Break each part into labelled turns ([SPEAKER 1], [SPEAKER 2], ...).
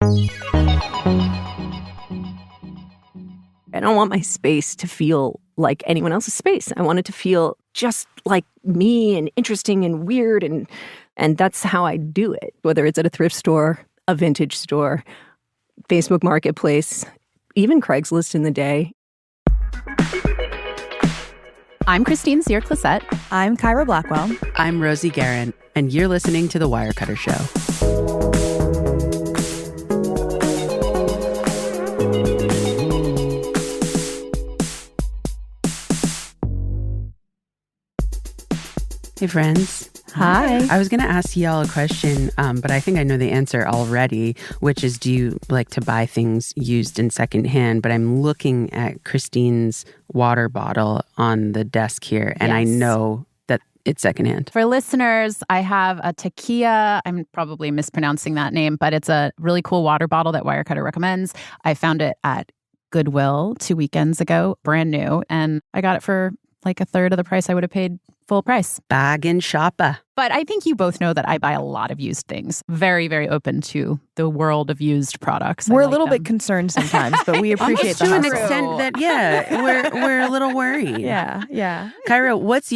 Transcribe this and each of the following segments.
[SPEAKER 1] I don't want my space to feel like anyone else's space. I want it to feel just like me and interesting and weird, and that's how I do it, whether it's at a thrift store, a vintage store, Facebook Marketplace, even Craigslist in the day.
[SPEAKER 2] I'm Christine Cyr-Clisette.
[SPEAKER 3] I'm Kyra Blackwell.
[SPEAKER 4] I'm Rosie Guerin, and you're listening to The Wirecutter Show. Hey, friends.
[SPEAKER 3] Hi.
[SPEAKER 4] I was going to ask y'all a question, but I think I know the answer already, which is, do you like to buy things used in secondhand? But I'm looking at Christine's water bottle on the desk here, and I know that it's secondhand.
[SPEAKER 2] For listeners, I have a Tequila. I'm probably mispronouncing that name, but it's a really cool water bottle that Wirecutter recommends. I found it at Goodwill 2 weekends ago, brand new, and I got it for like a third of the price I would have paid full price.
[SPEAKER 4] Bargain shopper.
[SPEAKER 2] But I think you both know that I buy a lot of used things. Very, very open to the world of used products.
[SPEAKER 3] We're a little bit concerned sometimes, but we appreciate the
[SPEAKER 4] to an
[SPEAKER 3] hustle.
[SPEAKER 4] extent that, we're a little worried.
[SPEAKER 3] Yeah.
[SPEAKER 4] Kyra, what's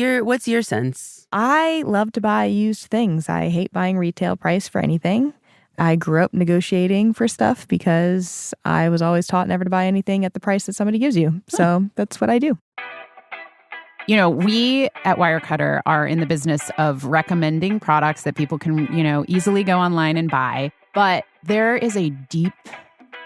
[SPEAKER 4] your sense?
[SPEAKER 3] I love to buy used things. I hate buying retail price for anything. I grew up negotiating for stuff because I was always taught never to buy anything at the price that somebody gives you. So that's what I do.
[SPEAKER 2] You know, we at Wirecutter are in the business of recommending products that people can, easily go online and buy. But there is a deep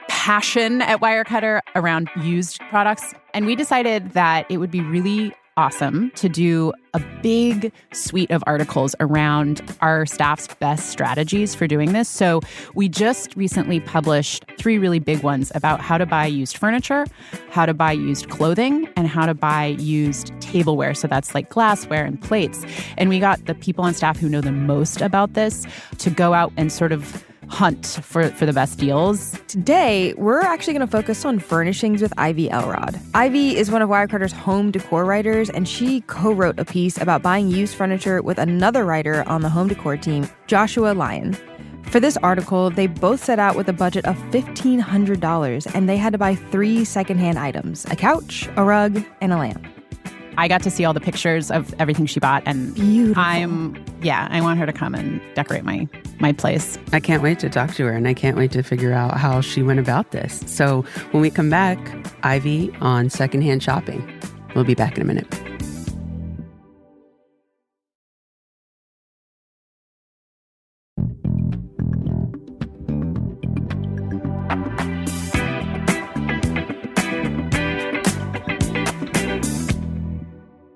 [SPEAKER 2] passion at Wirecutter around used products. And we decided that it would be really awesome to do a big suite of articles around our staff's best strategies for doing this. So we just recently published 3 really big ones about how to buy used furniture, how to buy used clothing, and how to buy used tableware. So that's like glassware and plates. And we got the people on staff who know the most about this to go out and sort of hunt for the best deals.
[SPEAKER 3] Today, we're actually going to focus on furnishings with Ivy Elrod. Ivy is one of Wirecutter's home decor writers, and she co-wrote a piece about buying used furniture with another writer on the home decor team, Joshua Lyon. For this article, they both set out with a budget of $1,500, and they had to buy 3 secondhand items: a couch, a rug, and a lamp.
[SPEAKER 2] I got to see all the pictures of everything she bought, and
[SPEAKER 3] beautiful.
[SPEAKER 2] I want her to come and decorate my place.
[SPEAKER 4] I can't wait to talk to her, and I can't wait to figure out how she went about this. So when we come back, Ivy on secondhand shopping. We'll be back in a minute.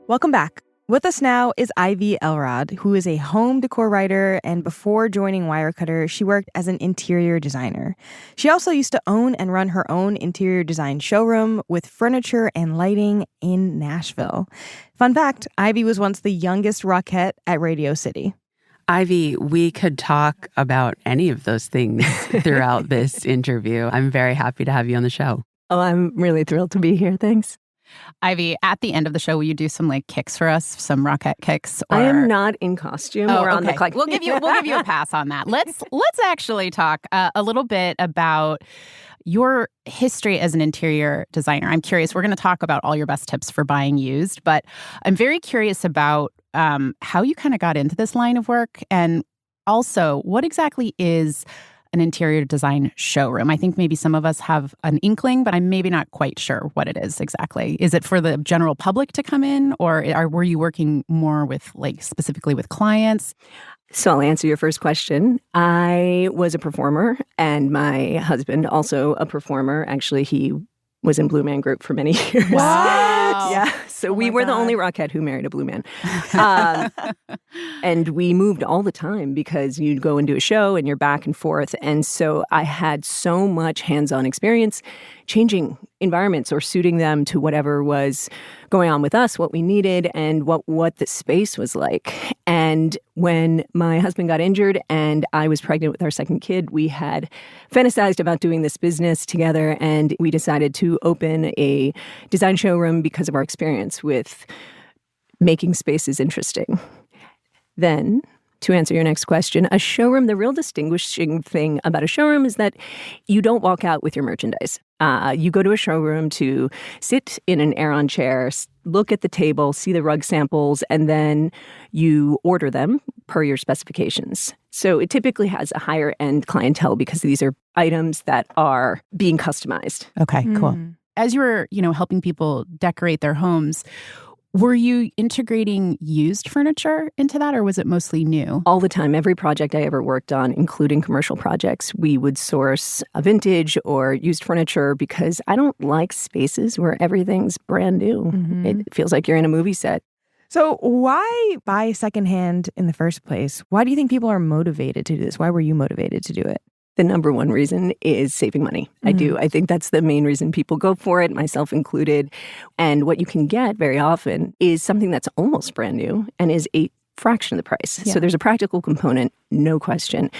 [SPEAKER 3] Welcome back. With us now is Ivy Elrod, who is a home decor writer, and before joining Wirecutter, she worked as an interior designer. She also used to own and run her own interior design showroom with furniture and lighting in Nashville. Fun fact, Ivy was once the youngest rockette at Radio City.
[SPEAKER 4] Ivy, we could talk about any of those things throughout this interview. I'm very happy to have you on the show.
[SPEAKER 1] Oh, I'm really thrilled to be here. Thanks.
[SPEAKER 2] Ivy, at the end of the show, will you do some kicks for us, some rockette kicks?
[SPEAKER 1] I am not in costume or on the clock.
[SPEAKER 2] We'll give you a pass on that. Let's actually talk a little bit about your history as an interior designer. I'm curious. We're going to talk about all your best tips for buying used, but I'm very curious about how you kind of got into this line of work, and also what exactly is an interior design showroom. I think maybe some of us have an inkling, but I'm maybe not quite sure what it is exactly. Is it for the general public to come in, or were you working more with, specifically with clients?
[SPEAKER 1] So I'll answer your first question. I was a performer, and my husband also a performer. Actually, he was in Blue Man Group for many years.
[SPEAKER 2] Wow.
[SPEAKER 1] Yeah. So we were the only rockette who married a Blue Man. And we moved all the time because you'd go and do a show and you're back and forth. And so I had so much hands-on experience changing environments or suiting them to whatever was going on with us, what we needed, and what the space was like. And when my husband got injured and I was pregnant with our second kid, we had fantasized about doing this business together, and we decided to open a design showroom because of our experience with making spaces interesting. Then To answer your next question, a showroom, the real distinguishing thing about a showroom is that you don't walk out with your merchandise. You go to a showroom to sit in an Aeron chair, look at the table, see the rug samples, and then you order them per your specifications. So it typically has a higher end clientele because these are items that are being customized.
[SPEAKER 2] Okay, cool. As you were, helping people decorate their homes, were you integrating used furniture into that, or was it mostly new?
[SPEAKER 1] All the time. Every project I ever worked on, including commercial projects, we would source a vintage or used furniture because I don't like spaces where everything's brand new.
[SPEAKER 3] Mm-hmm.
[SPEAKER 1] It feels like you're in a movie set.
[SPEAKER 3] So why buy secondhand in the first place? Why do you think people are motivated to do this? Why were you motivated to do it?
[SPEAKER 1] The number one reason is saving money. I do. I think that's the main reason people go for it, myself included. And what you can get very often is something that's almost brand new and is a fraction of the price.
[SPEAKER 3] Yeah.
[SPEAKER 1] So there's a practical component, no question.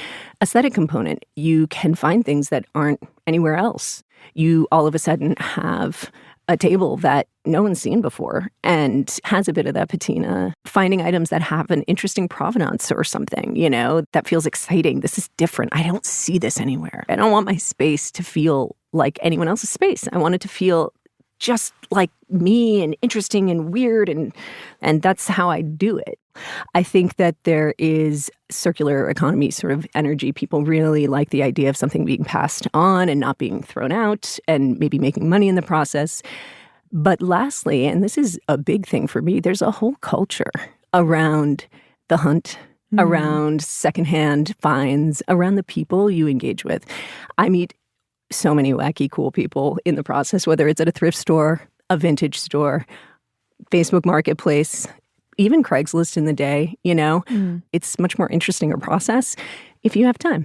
[SPEAKER 1] Aesthetic component, you can find things that aren't anywhere else. You all of a sudden have a table that no one's seen before and has a bit of that patina. Finding items that have an interesting provenance or something, that feels exciting. This is different. I don't see this anywhere. I don't want my space to feel like anyone else's space. I want it to feel just like me and interesting and weird, and that's how I do it. I think that there is circular economy sort of energy. People really like the idea of something being passed on and not being thrown out and maybe making money in the process. But lastly, and this is a big thing for me, there's a whole culture around the hunt, around secondhand finds, around the people you engage with. I meet so many wacky, cool people in the process, whether it's at a thrift store, a vintage store, Facebook Marketplace, even Craigslist in the day, It's much more interesting a process if you have time.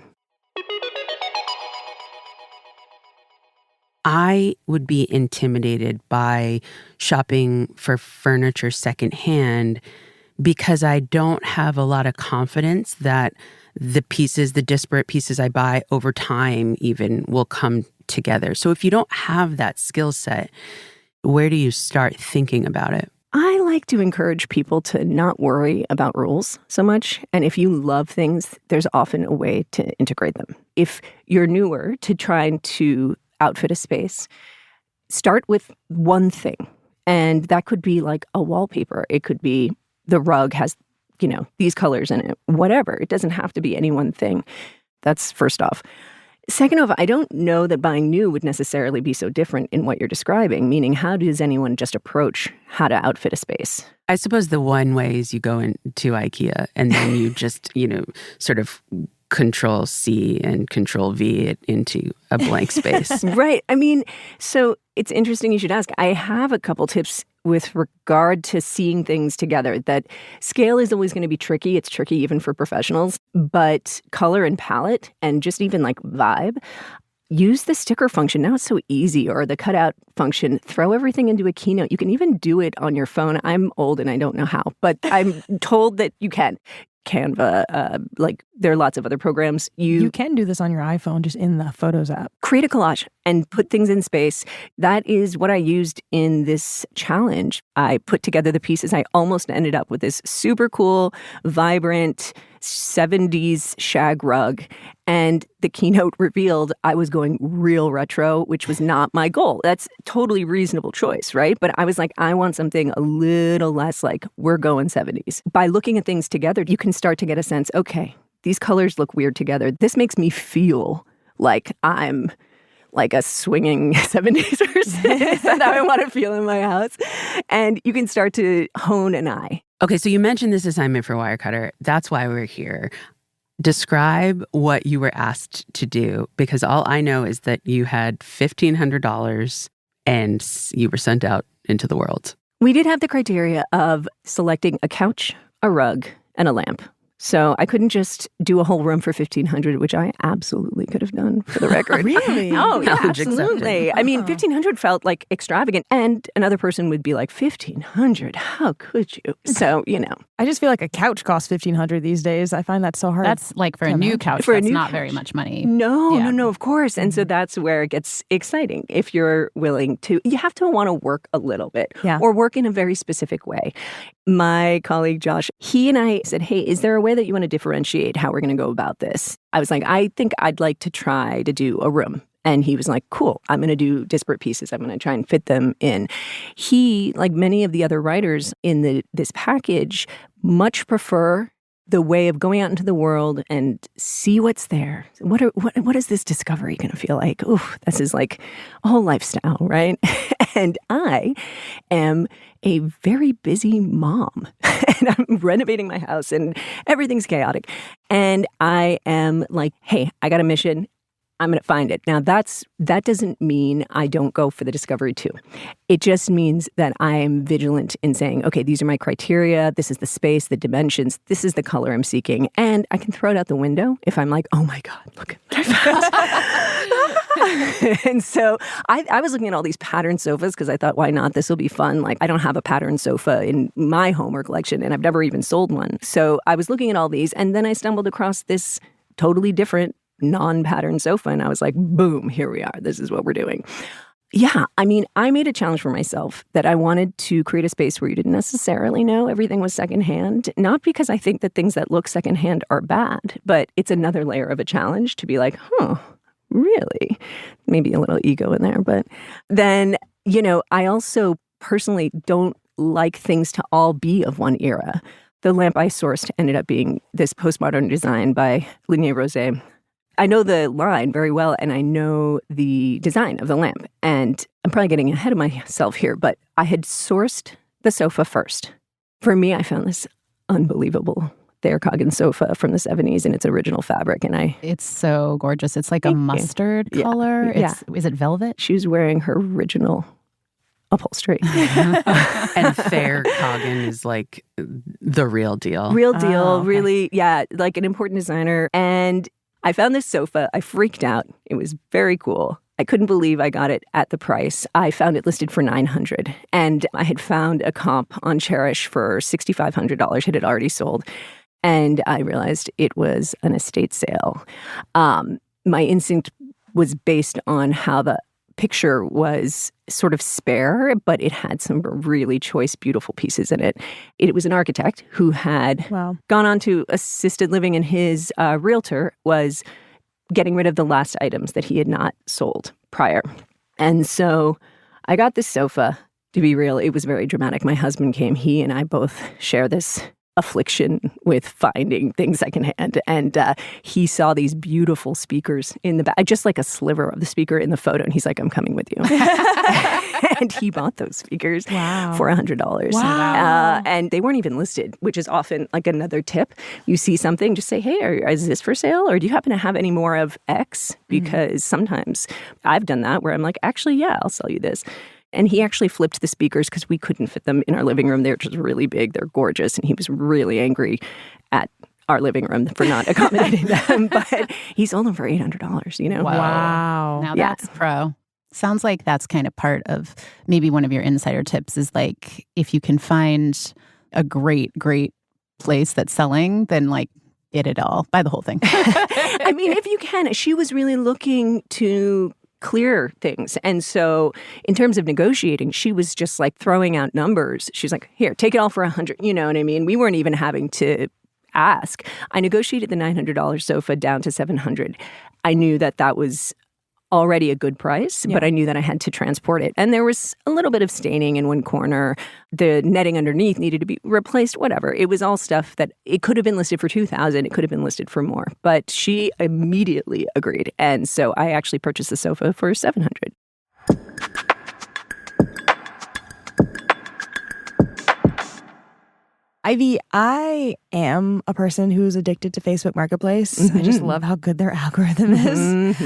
[SPEAKER 4] I would be intimidated by shopping for furniture secondhand because I don't have a lot of confidence that the disparate pieces I buy over time even will come together. So if you don't have that skill set, where do you start thinking about it?
[SPEAKER 1] I like to encourage people to not worry about rules so much. And if you love things, there's often a way to integrate them. If you're newer to trying to outfit a space, start with one thing. And that could be like a wallpaper. It could be the rug has, these colors in it, whatever. It doesn't have to be any one thing. That's first off. Second off, I don't know that buying new would necessarily be so different in what you're describing, meaning how does anyone just approach how to outfit a space?
[SPEAKER 4] I suppose the one way is you go into IKEA and then you just, sort of Control C and Control V it into a blank space.
[SPEAKER 1] Right. So it's interesting you should ask. I have a couple tips with regard to seeing things together. That scale is always going to be tricky. It's tricky even for professionals. But color and palette and just even like vibe, use the sticker function. Now it's so easy, or the cutout function. Throw everything into a Keynote. You can even do it on your phone. I'm old and I don't know how, but I'm told that you can. Canva, there are lots of other programs.
[SPEAKER 3] You can do this on your iPhone, just in the Photos app.
[SPEAKER 1] Create a collage and put things in space. That is what I used in this challenge. I put together the pieces. I almost ended up with this super cool, vibrant 70s shag rug. And the Keynote revealed I was going real retro, which was not my goal. That's totally reasonable choice, right? But I was like, I want something a little less like we're going 70s. By looking at things together, you can start to get a sense, okay, these colors look weird together. This makes me feel like I'm like a swinging 70s person. Is that how I want to feel in my house? And you can start to hone an eye.
[SPEAKER 4] Okay, so you mentioned this assignment for Wirecutter. That's why we're here. Describe what you were asked to do, because all I know is that you had $1,500 and you were sent out into the world.
[SPEAKER 1] We did have the criteria of selecting a couch, a rug, and a lamp. So I couldn't just do a whole room for $1,500, which I absolutely could have done, for the record.
[SPEAKER 3] Really?
[SPEAKER 1] Oh, yeah,
[SPEAKER 4] Challenge
[SPEAKER 1] absolutely.
[SPEAKER 4] accepted.
[SPEAKER 1] I mean, $1,500 felt like extravagant. And another person would be like, $1,500? How could you? So,
[SPEAKER 3] I just feel like a couch costs $1,500 these days. I find that so hard.
[SPEAKER 2] That's like for a new couch.
[SPEAKER 1] For a
[SPEAKER 2] that's
[SPEAKER 1] new
[SPEAKER 2] not
[SPEAKER 1] couch.
[SPEAKER 2] very much money.
[SPEAKER 1] No, of course. And so that's where it gets exciting. If you're willing to, you have to want to work a little bit or work in a very specific way. My colleague Josh, he and I said, hey, is there a way that you want to differentiate how we're going to go about this? I was like, I think I'd like to try to do a room. And he was like, cool, I'm going to do disparate pieces. I'm going to try and fit them in. He, like many of the other writers in this package, much prefer the way of going out into the world and see what's there. What is this discovery going to feel like? Ooh, this is like a whole lifestyle, right? And I am a very busy mom. And I'm renovating my house and everything's chaotic. And I am like, hey, I got a mission. I'm going to find it. Now, that doesn't mean I don't go for the discovery too. It just means that I am vigilant in saying, okay, these are my criteria. This is the space, the dimensions. This is the color I'm seeking. And I can throw it out the window if I'm like, oh my God, look what I found. And so I was looking at all these patterned sofas because I thought, why not? This will be fun. Like, I don't have a patterned sofa in my home or collection, and I've never even sold one. So I was looking at all these, and then I stumbled across this totally different non-pattern sofa. And I was like, boom, here we are. This is what we're doing. Yeah, I mean, I made a challenge for myself that I wanted to create a space where you didn't necessarily know everything was secondhand. Not because I think that things that look secondhand are bad, but it's another layer of a challenge to be like, really? Maybe a little ego in there. But then, I also personally don't like things to all be of one era. The lamp I sourced ended up being this postmodern design by Ligné Rosé. I know the line very well, and I know the design of the lamp. And I'm probably getting ahead of myself here, but I had sourced the sofa first. For me, I found this unbelievable Thayer Coggins sofa from the 70s in its original fabric. And
[SPEAKER 2] it's so gorgeous. It's like a mustard color. Is it velvet?
[SPEAKER 3] She was wearing her original upholstery.
[SPEAKER 4] And Thayer Coggins is like the real deal.
[SPEAKER 1] Real deal, really, like an important designer. And I found this sofa. I freaked out. It was very cool. I couldn't believe I got it at the price. I found it listed for $900, and I had found a comp on Cherish for $6,500. It had already sold, and I realized it was an estate sale. My instinct was based on how the picture was sort of spare, but it had some really choice, beautiful pieces in it. It was an architect who had gone on to assisted living, and his realtor was getting rid of the last items that he had not sold prior. And so I got this sofa. To be real, it was very dramatic. My husband came. He and I both share this affliction with finding things secondhand. And he saw these beautiful speakers in the back, just like a sliver of the speaker in the photo. And he's like, I'm coming with you. And he bought those speakers for $100.
[SPEAKER 3] Wow.
[SPEAKER 1] And they weren't even listed, which is often like another tip. You see something, just say, hey, is this for sale? Or do you happen to have any more of X? Because sometimes I've done that where I'm like, actually, yeah, I'll sell you this. And he actually flipped the speakers because we couldn't fit them in our living room. They're just really big. They're gorgeous. And he was really angry at our living room for not accommodating them. But he sold them for $800,
[SPEAKER 3] Wow.
[SPEAKER 2] Now that's pro. Sounds like that's kind of part of maybe one of your insider tips is like, if you can find a great place that's selling, then like get it all, buy the whole thing.
[SPEAKER 1] I mean, if you can. She was really looking to clear things. And so in terms of negotiating, she was just like throwing out numbers. She's like, here, take it all for $100. You know what I mean? We weren't even having to ask. I negotiated the $900 sofa down to $700. I knew that was already a good price, but I knew that I had to transport it. And there was a little bit of staining in one corner. The netting underneath needed to be replaced, whatever. It was all stuff that it could have been listed for $2,000. It could have been listed for more. But she immediately agreed. And so I actually purchased the sofa for $700.
[SPEAKER 3] Ivy, I am a person who's addicted to Facebook Marketplace. I just love how good their algorithm is.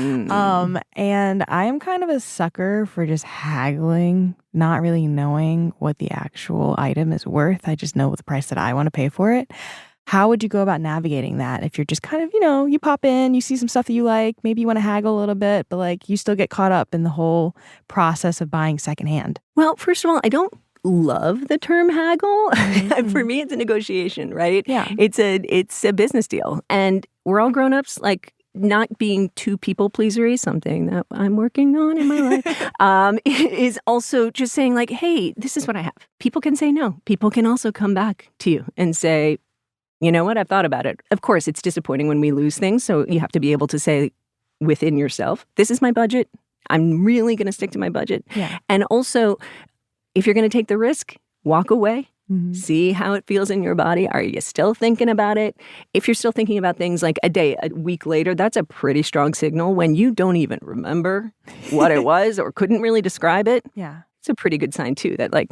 [SPEAKER 3] And I am kind of a sucker for just haggling, not really knowing what the actual item is worth. I just know the price that I want to pay for it. How would you go about navigating that if you're just kind of, you pop in, you see some stuff that you like, maybe you want to haggle a little bit, but like you still get caught up in the whole process of buying secondhand?
[SPEAKER 1] Well, first of all, I don't love the term haggle. For me, it's a negotiation, right?
[SPEAKER 3] Yeah.
[SPEAKER 1] It's a business deal. And we're all grown-ups, like, not being too people-pleasery, something that I'm working on in my life, is also just saying, like, hey, this is what I have. People can say no. People can also come back to you and say, you know what, I've thought about it. Of course, it's disappointing when we lose things, so you have to be able to say within yourself, this is my budget. I'm really going to stick to my budget.
[SPEAKER 3] Yeah.
[SPEAKER 1] And also, if you're going to take the risk, walk away.
[SPEAKER 3] Mm-hmm.
[SPEAKER 1] See how it feels in your body. Are you still thinking about it? If you're still thinking about things like a week later, that's a pretty strong signal. When you don't even remember what it was or couldn't really describe it,
[SPEAKER 3] Yeah.
[SPEAKER 1] it's a pretty good sign, too, that, like,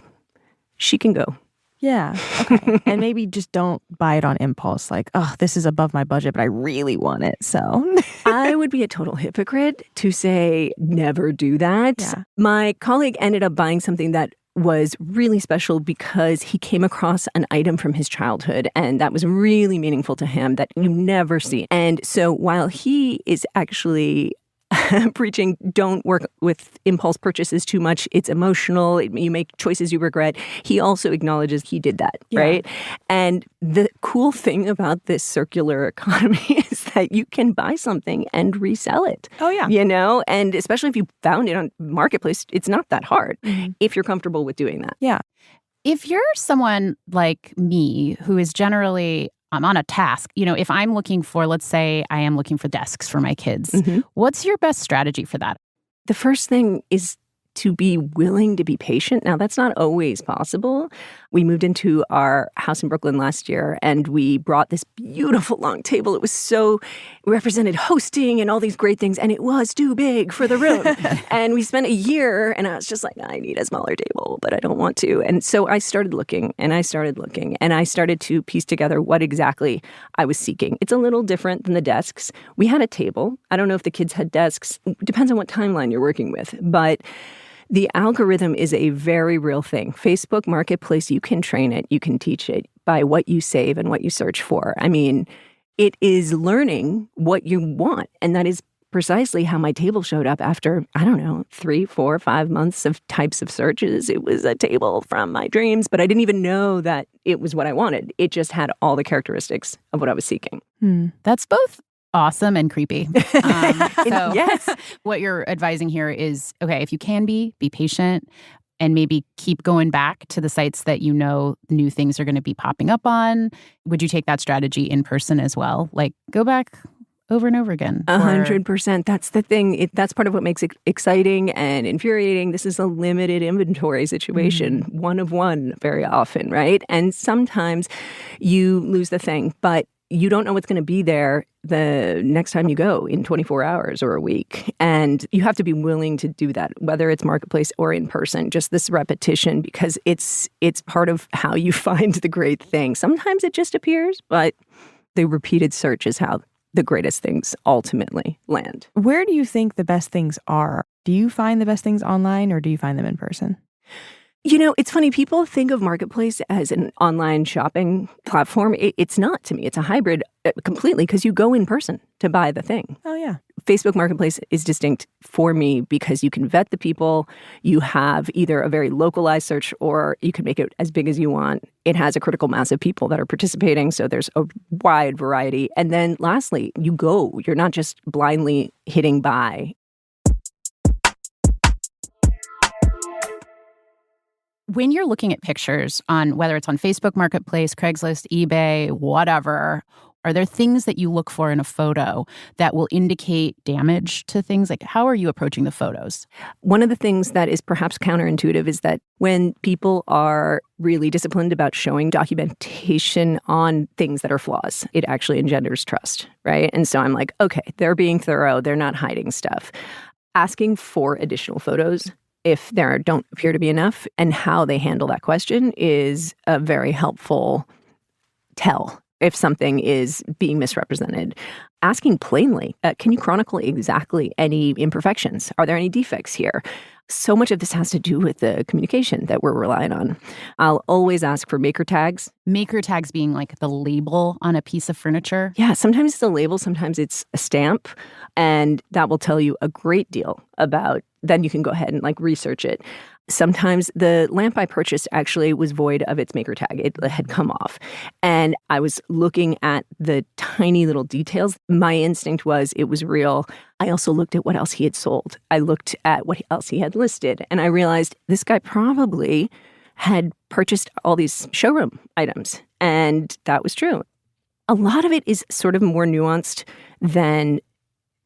[SPEAKER 1] she can go.
[SPEAKER 3] Yeah. Okay. And maybe just don't buy it on impulse. Like, oh, this is above my budget, but I really want it. So
[SPEAKER 1] I would be a total hypocrite to say never do that.
[SPEAKER 3] Yeah.
[SPEAKER 1] My colleague ended up buying something that was really special because he came across an item from his childhood, and that was really meaningful to him that you never see. And so while he is actually preaching, don't work with impulse purchases too much, it's emotional, you make choices you regret, he also acknowledges he did that, right? And the cool thing about this circular economy is that you can buy something and resell it.
[SPEAKER 3] Oh, yeah.
[SPEAKER 1] You know, and especially if you found it on Marketplace, it's not that hard if you're comfortable with doing that.
[SPEAKER 3] Yeah.
[SPEAKER 2] If you're someone like me who is generally I'm on a task, if I'm looking for, let's say I am looking for desks for my kids, what's your best strategy for that?
[SPEAKER 1] The first thing is to be willing to be patient. Now, that's not always possible. We moved into our house in Brooklyn last year, and we brought this beautiful long table. It was so represented hosting and all these great things, and it was too big for the room. And we spent a year, and I was just like, I need a smaller table, but I don't want to. And so I started looking, and I started to piece together what exactly I was seeking. It's a little different than the desks. We had a table. I don't know if the kids had desks. It depends on what timeline you're working with, but the algorithm is a very real thing. Facebook Marketplace, you can train it, you can teach it by what you save and what you search for. I mean, it is learning what you want. And that is precisely how my table showed up after, 3, 4, 5 months of types of searches. It was a table from my dreams, but I didn't even know that it was what I wanted. It just had all the characteristics of what I was seeking.
[SPEAKER 2] That's both awesome and creepy. So
[SPEAKER 1] yes.
[SPEAKER 2] What you're advising here is, okay, if you can be patient and maybe keep going back to the sites that new things are going to be popping up on. Would you take that strategy in person as well? Like go back over and over again?
[SPEAKER 1] 100%. That's the thing. That's part of what makes it exciting and infuriating. This is a limited inventory situation, one of one very often, right? And sometimes you lose the thing, but you don't know what's going to be there the next time you go in 24 hours or a week. And you have to be willing to do that, whether it's Marketplace or in person, just this repetition, because it's part of how you find the great thing. Sometimes it just appears, but the repeated search is how the greatest things ultimately land.
[SPEAKER 3] Where do you think the best things are? Do you find the best things online or do you find them in person?
[SPEAKER 1] It's funny. People think of Marketplace as an online shopping platform. It's not to me. It's a hybrid completely because you go in person to buy the thing.
[SPEAKER 3] Oh, yeah.
[SPEAKER 1] Facebook Marketplace is distinct for me because you can vet the people. You have either a very localized search or you can make it as big as you want. It has a critical mass of people that are participating, so there's a wide variety. And then lastly, you go. You're not just blindly hitting buy.
[SPEAKER 2] When you're looking at pictures on whether it's on Facebook Marketplace, Craigslist, eBay, whatever, are there things that you look for in a photo that will indicate damage to things? Like, how are you approaching the photos?
[SPEAKER 1] One of the things that is perhaps counterintuitive is that when people are really disciplined about showing documentation on things that are flaws, it actually engenders trust, right? And so I'm like, okay, they're being thorough. They're not hiding stuff. Asking for additional photos if there don't appear to be enough, and how they handle that question is a very helpful tell if something is being misrepresented. Asking plainly, can you chronicle exactly any imperfections? Are there any defects here? So much of this has to do with the communication that we're relying on. I'll always ask for maker tags.
[SPEAKER 2] Maker tags being like the label on a piece of furniture?
[SPEAKER 1] Yeah, sometimes it's a label, sometimes it's a stamp, and that will tell you a great deal about, then you can go ahead and research it. Sometimes the lamp I purchased actually was void of its maker tag. It had come off. And I was looking at the tiny little details. My instinct was it was real. I also looked at what else he had sold. I looked at what else he had listed. And I realized this guy probably had purchased all these showroom items. And that was true. A lot of it is sort of more nuanced than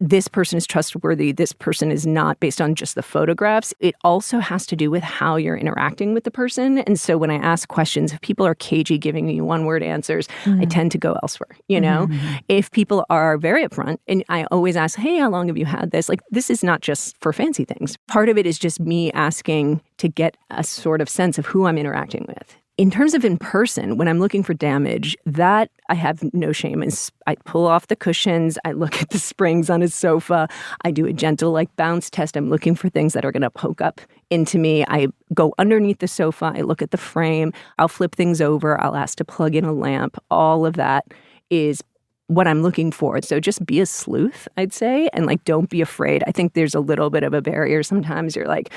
[SPEAKER 1] this person is trustworthy, this person is not, based on just the photographs. It also has to do with how you're interacting with the person. And so when I ask questions, if people are cagey giving me one-word answers, I tend to go elsewhere, you know? If people are very upfront, and I always ask, hey, how long have you had this? Like, this is not just for fancy things. Part of it is just me asking to get a sort of sense of who I'm interacting with. In terms of in person, when I'm looking for damage, that I have no shame. I pull off the cushions. I look at the springs on his sofa. I do a gentle bounce test. I'm looking for things that are going to poke up into me. I go underneath the sofa. I look at the frame. I'll flip things over. I'll ask to plug in a lamp. All of that is what I'm looking for. So just be a sleuth, I'd say, and don't be afraid. I think there's a little bit of a barrier. Sometimes you're like,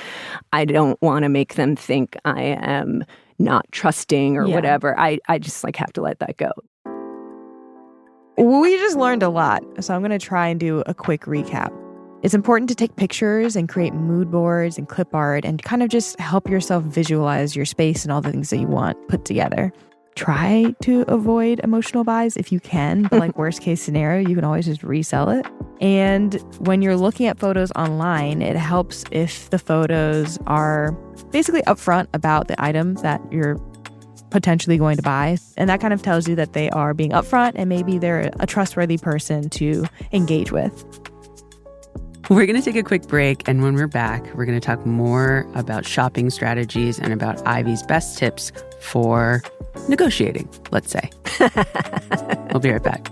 [SPEAKER 1] I don't want to make them think I am not trusting or whatever. I just have to let that go.
[SPEAKER 3] We just learned a lot, so I'm going to try and do a quick recap. It's important to take pictures and create mood boards and clip art and kind of just help yourself visualize your space and all the things that you want put together. Try to avoid emotional buys if you can, but worst case scenario, you can always just resell it. And when you're looking at photos online, it helps if the photos are basically upfront about the item that you're potentially going to buy. And that kind of tells you that they are being upfront and maybe they're a trustworthy person to engage with.
[SPEAKER 4] We're going to take a quick break, and when we're back, we're going to talk more about shopping strategies and about Ivy's best tips for negotiating, let's say. We'll be right back.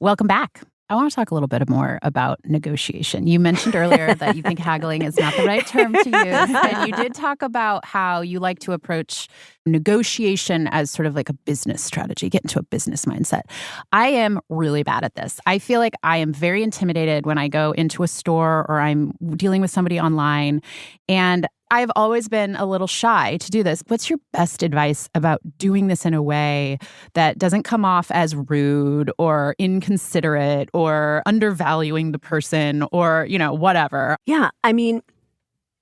[SPEAKER 2] Welcome back. I want to talk a little bit more about negotiation. You mentioned earlier that you think haggling is not the right term to use. And you did talk about how you like to approach negotiation as sort of a business strategy, get into a business mindset. I am really bad at this. I feel like I am very intimidated when I go into a store or I'm dealing with somebody online. And I've always been a little shy to do this. What's your best advice about doing this in a way that doesn't come off as rude or inconsiderate or undervaluing the person or, whatever?
[SPEAKER 1] Yeah,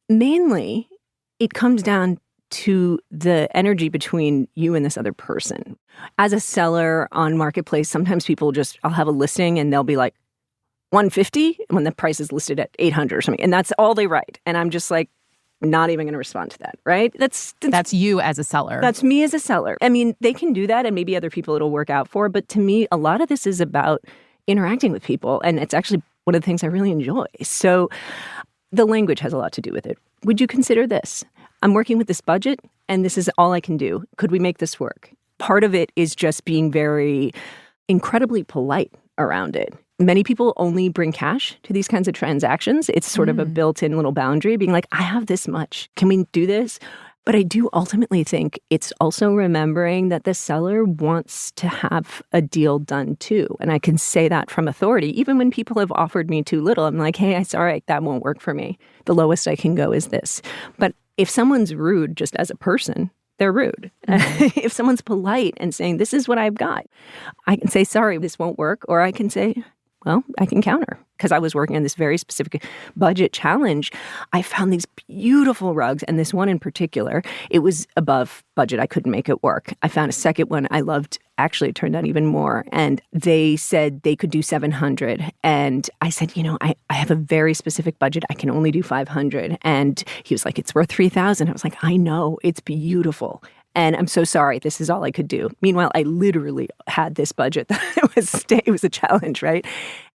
[SPEAKER 1] mainly it comes down to the energy between you and this other person. As a seller on Marketplace, sometimes I'll have a listing and they'll be like, $150 when the price is listed at $800 or something. And that's all they write. And I'm just not even going to respond to that, right? That's
[SPEAKER 2] you as a seller.
[SPEAKER 1] That's me as a seller. They can do that and maybe other people it'll work out for. But to me, a lot of this is about interacting with people. And it's actually one of the things I really enjoy. So the language has a lot to do with it. Would you consider this? I'm working with this budget and this is all I can do. Could we make this work? Part of it is just being very incredibly polite around it. Many people only bring cash to these kinds of transactions. It's sort of a built-in little boundary, being like, I have this much. Can we do this? But I do ultimately think it's also remembering that the seller wants to have a deal done too. And I can say that from authority. Even when people have offered me too little, I'm like, hey, sorry, that won't work for me. The lowest I can go is this. But if someone's rude just as a person, they're rude. If someone's polite and saying, this is what I've got, I can say, sorry, this won't work. Or I can say, well, I can counter. Because I was working on this very specific budget challenge, I found these beautiful rugs. And this one in particular, it was above budget. I couldn't make it work. I found a second one I loved. Actually, it turned out even more. And they said they could do $700. And I said, I have a very specific budget. I can only do $500. And he was like, it's worth $3,000. I was like, I know. It's beautiful. And I'm so sorry, this is all I could do. Meanwhile, I literally had this budget. It was a challenge, right?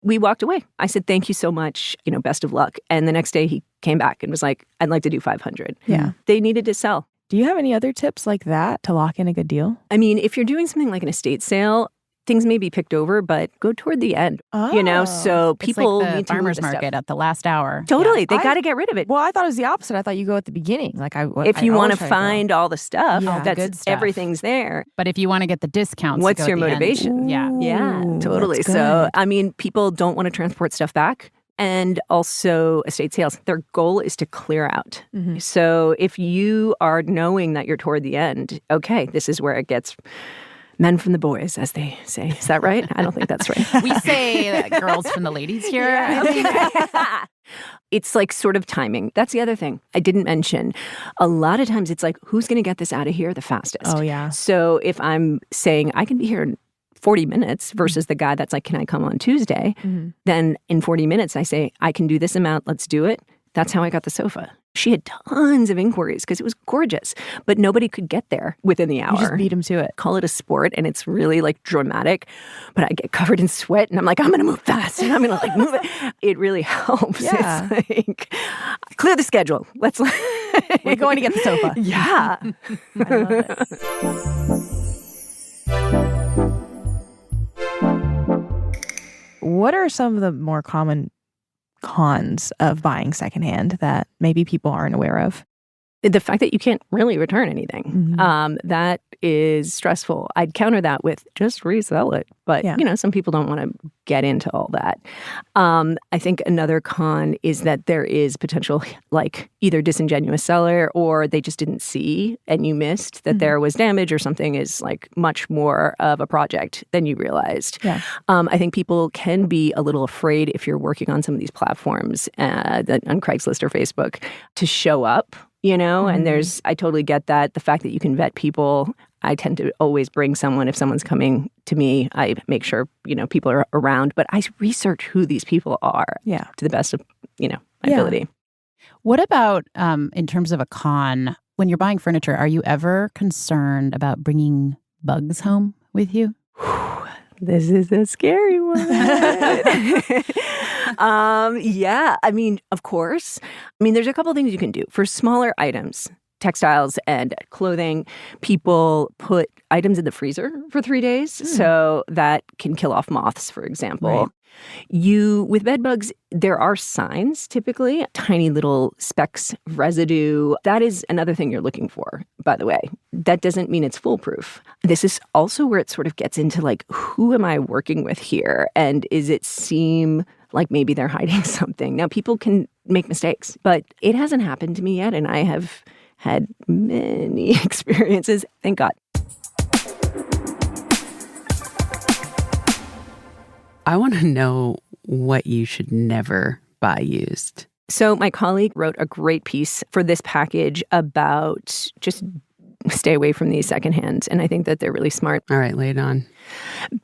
[SPEAKER 1] We walked away. I said, thank you so much, best of luck. And the next day he came back and was like, I'd like to do $500.
[SPEAKER 3] Yeah.
[SPEAKER 1] They needed to sell.
[SPEAKER 3] Do you have any other tips like that to lock in a good deal?
[SPEAKER 1] If you're doing something like an estate sale, things may be picked over, but go toward the end. So people
[SPEAKER 2] it's like the
[SPEAKER 1] need to move
[SPEAKER 2] farmer's
[SPEAKER 1] the stuff.
[SPEAKER 2] market at the last hour.
[SPEAKER 1] Totally. They got to get rid of it.
[SPEAKER 3] Well, I thought it was the opposite. I thought you go at the beginning. Like
[SPEAKER 1] if you want to find all the stuff,
[SPEAKER 3] Yeah.
[SPEAKER 2] Good stuff.
[SPEAKER 1] everything's there.
[SPEAKER 2] But if you want to get the discounts,
[SPEAKER 1] What's
[SPEAKER 2] go
[SPEAKER 1] your
[SPEAKER 2] at the end.
[SPEAKER 1] motivation?
[SPEAKER 2] Yeah.
[SPEAKER 1] Yeah, totally.
[SPEAKER 3] that's
[SPEAKER 1] So,
[SPEAKER 3] good.
[SPEAKER 1] people don't want to transport stuff back. And also estate sales, their goal is to clear out.
[SPEAKER 3] Mhm.
[SPEAKER 1] So if you are knowing that you're toward the end, okay, this is where it gets men from the boys, as they say. Is that right? I don't think that's right.
[SPEAKER 2] We say girls from the ladies here.
[SPEAKER 1] It's like sort of timing. That's the other thing I didn't mention. A lot of times it's like, who's going to get this out of here the fastest?
[SPEAKER 3] Oh, yeah.
[SPEAKER 1] So if I'm saying I can be here in 40 minutes versus the guy that's like, can I come on Tuesday?
[SPEAKER 3] Mhm.
[SPEAKER 1] Then in 40 minutes, I say, I can do this amount. Let's do it. That's how I got the sofa. She had tons of inquiries because it was gorgeous, but nobody could get there within the hour.
[SPEAKER 3] You just beat him to it.
[SPEAKER 1] Call it a sport, and it's really like dramatic, but I get covered in sweat and I'm like, I'm going to move fast and I'm going to like move it. It really helps.
[SPEAKER 3] Yeah.
[SPEAKER 1] It's like, clear the schedule. Let's
[SPEAKER 3] We're going to get the sofa.
[SPEAKER 1] Yeah.
[SPEAKER 3] I love it. What are some of the more common cons of buying secondhand that maybe people aren't aware of?
[SPEAKER 1] The fact that you can't really return anything, that is stressful. I'd counter that with just resell it. But,
[SPEAKER 3] Yeah.
[SPEAKER 1] some people don't want to get into all that. I think another con is that there is potential, like either disingenuous seller or they just didn't see and you missed that there was damage or something is like much more of a project than you realized.
[SPEAKER 3] Yeah.
[SPEAKER 1] I think people can be a little afraid if you're working on some of these platforms that on Craigslist or Facebook to show up. And I totally get that. The fact that you can vet people, I tend to always bring someone. If someone's coming to me, I make sure, people are around, but I research who these people are to the best of, my ability.
[SPEAKER 2] What about in terms of a con? When you're buying furniture, are you ever concerned about bringing bugs home with you?
[SPEAKER 1] This is a scary one. Yeah. Of course. There's a couple things you can do. For smaller items, textiles and clothing, people put items in the freezer for 3 days. So that can kill off moths, for example.
[SPEAKER 3] Right.
[SPEAKER 1] With bed bugs, there are signs, typically, tiny little specks of residue. That is another thing you're looking for, by the way. That doesn't mean it's foolproof. This is also where it sort of gets into like, who am I working with here? And is it seem like maybe they're hiding something? Now, people can make mistakes, but it hasn't happened to me yet. And I have had many experiences, thank God.
[SPEAKER 4] I want to know what you should never buy used.
[SPEAKER 1] So my colleague wrote a great piece for this package about just stay away from these secondhands. And I think that they're really smart.
[SPEAKER 4] All right, lay it on.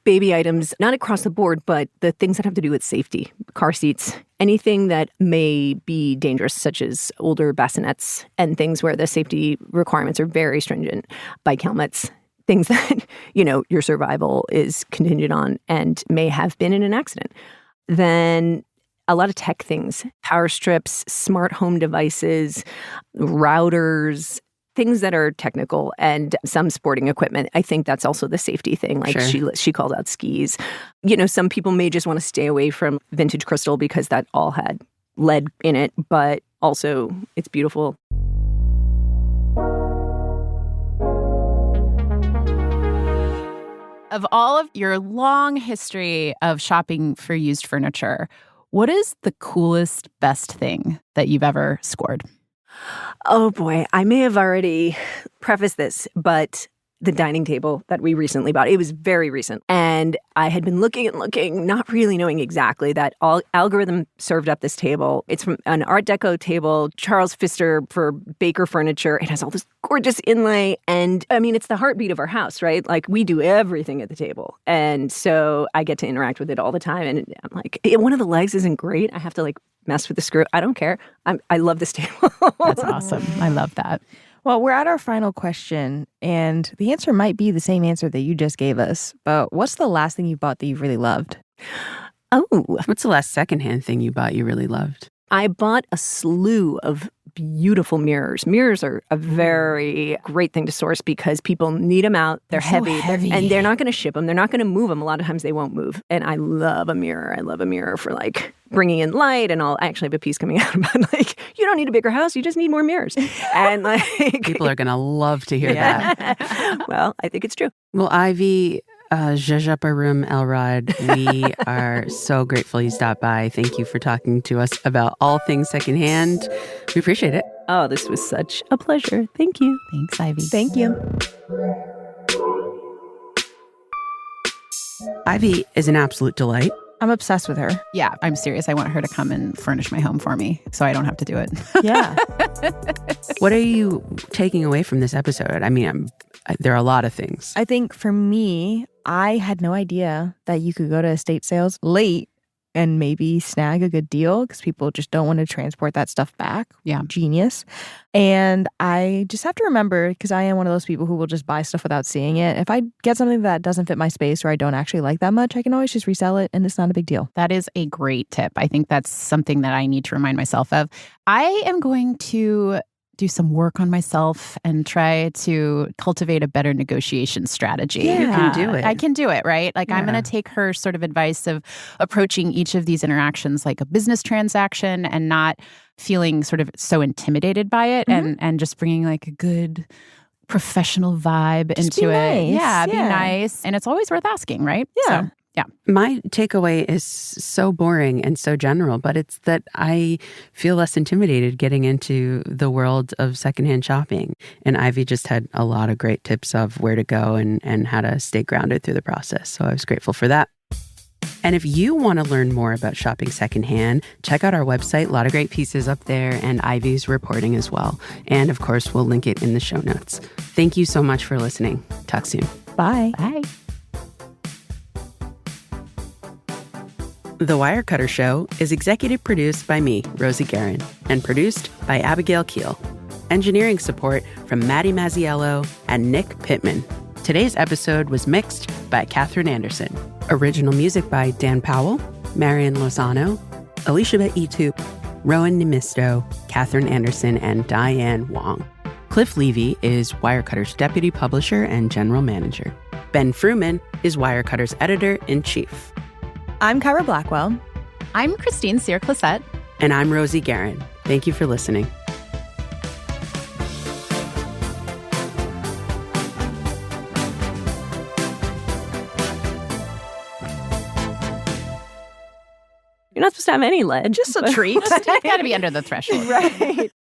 [SPEAKER 1] Baby items, not across the board, but the things that have to do with safety, car seats, anything that may be dangerous, such as older bassinets and things where the safety requirements are very stringent, bike helmets, things that, your survival is contingent on and may have been in an accident. Then a lot of tech things, power strips, smart home devices, routers, things that are technical, and some sporting equipment. I think that's also the safety thing. Like she called out skis. Some people may just want to stay away from vintage crystal because that all had lead in it, but also it's beautiful.
[SPEAKER 2] Of all of your long history of shopping for used furniture, what is the coolest, best thing that you've ever scored?
[SPEAKER 1] Oh boy, I may have already prefaced this, but the dining table that we recently bought, it was very recent. And I had been looking and looking, not really knowing exactly that algorithm served up this table. It's from an Art Deco table, Charles Pfister for Baker furniture. It has all this gorgeous inlay. And it's the heartbeat of our house, right? Like we do everything at the table. And so I get to interact with it all the time. And I'm like, one of the legs isn't great. I have to mess with the screw. I don't care. I love this table.
[SPEAKER 2] That's awesome. I love that.
[SPEAKER 3] Well, we're at our final question, and the answer might be the same answer that you just gave us. But what's the last thing you bought that you really loved?
[SPEAKER 1] Oh,
[SPEAKER 4] What's the last secondhand thing you bought you really loved?
[SPEAKER 1] I bought a slew of beautiful mirrors. Mirrors are a very great thing to source because people need them out. They're
[SPEAKER 3] so
[SPEAKER 1] heavy.
[SPEAKER 3] heavy.
[SPEAKER 1] And they're not going to ship them. They're not going to move them. A lot of times they won't move. And I love a mirror. I love a mirror for like bringing in light and all. I actually have a piece coming out about like, you don't need a bigger house. You just need more mirrors. And like
[SPEAKER 4] People are going to love to hear that.
[SPEAKER 1] Well, I think it's true.
[SPEAKER 4] Well, Ivy Jajaparum Elrod, we are so grateful you stopped by. Thank you for talking to us about all things secondhand. We appreciate it.
[SPEAKER 1] Oh, this was such a pleasure. Thank you.
[SPEAKER 2] Thanks, Ivy.
[SPEAKER 3] Thank you.
[SPEAKER 4] Ivy is an absolute delight.
[SPEAKER 3] I'm obsessed with her.
[SPEAKER 2] Yeah, I'm serious. I want her to come and furnish my home for me so I don't have to do it.
[SPEAKER 3] Yeah.
[SPEAKER 4] What are you taking away from this episode? I mean, there are a lot of things.
[SPEAKER 3] I think for me, I had no idea that you could go to estate sales late and maybe snag a good deal because people just don't want to transport that stuff back.
[SPEAKER 2] Yeah.
[SPEAKER 3] Genius. And I just have to remember, because I am one of those people who will just buy stuff without seeing it. If I get something that doesn't fit my space or I don't actually like that much, I can always just resell it and it's not a big deal.
[SPEAKER 2] That is a great tip. I think that's something that I need to remind myself of. I am going to do some work on myself and try to cultivate a better negotiation strategy.
[SPEAKER 4] Yeah, you can do it.
[SPEAKER 2] I can do it, right? Like I'm
[SPEAKER 4] Yeah.
[SPEAKER 2] going to take her sort of advice of approaching each of these interactions like a business transaction and not feeling sort of so intimidated by it and just bringing like a good professional vibe
[SPEAKER 3] Just
[SPEAKER 2] into
[SPEAKER 3] be
[SPEAKER 2] it.
[SPEAKER 3] nice.
[SPEAKER 2] Yeah, be
[SPEAKER 3] Yeah.
[SPEAKER 2] nice. And it's always worth asking, right?
[SPEAKER 3] Yeah.
[SPEAKER 2] So, yeah.
[SPEAKER 4] My takeaway is so boring and so general, but it's that I feel less intimidated getting into the world of secondhand shopping. And Ivy just had a lot of great tips of where to go and how to stay grounded through the process. So I was grateful for that. And if you want to learn more about shopping secondhand, check out our website. A lot of great pieces up there and Ivy's reporting as well. And of course, we'll link it in the show notes. Thank you so much for listening. Talk soon.
[SPEAKER 3] Bye.
[SPEAKER 2] Bye.
[SPEAKER 4] The Wirecutter Show is executive produced by me, Rosie Guerin, and produced by Abigail Keel. Engineering support from Maddie Mazziello and Nick Pittman. Today's episode was mixed by Catherine Anderson. Original music by Dan Powell, Marian Lozano, Elizabeth Etup, Rowan Nemisto, Catherine Anderson, and Diane Wong. Cliff Levy is Wirecutter's deputy publisher and general manager. Ben Fruman is Wirecutter's editor-in-chief.
[SPEAKER 3] I'm Kyra Blackwell.
[SPEAKER 2] I'm Christine Cyr-Clisette.
[SPEAKER 4] And I'm Rosie Guerin. Thank you for listening.
[SPEAKER 1] You're not supposed to have any lead.
[SPEAKER 3] Just a treat.
[SPEAKER 2] It's got to be under the threshold.
[SPEAKER 3] Right.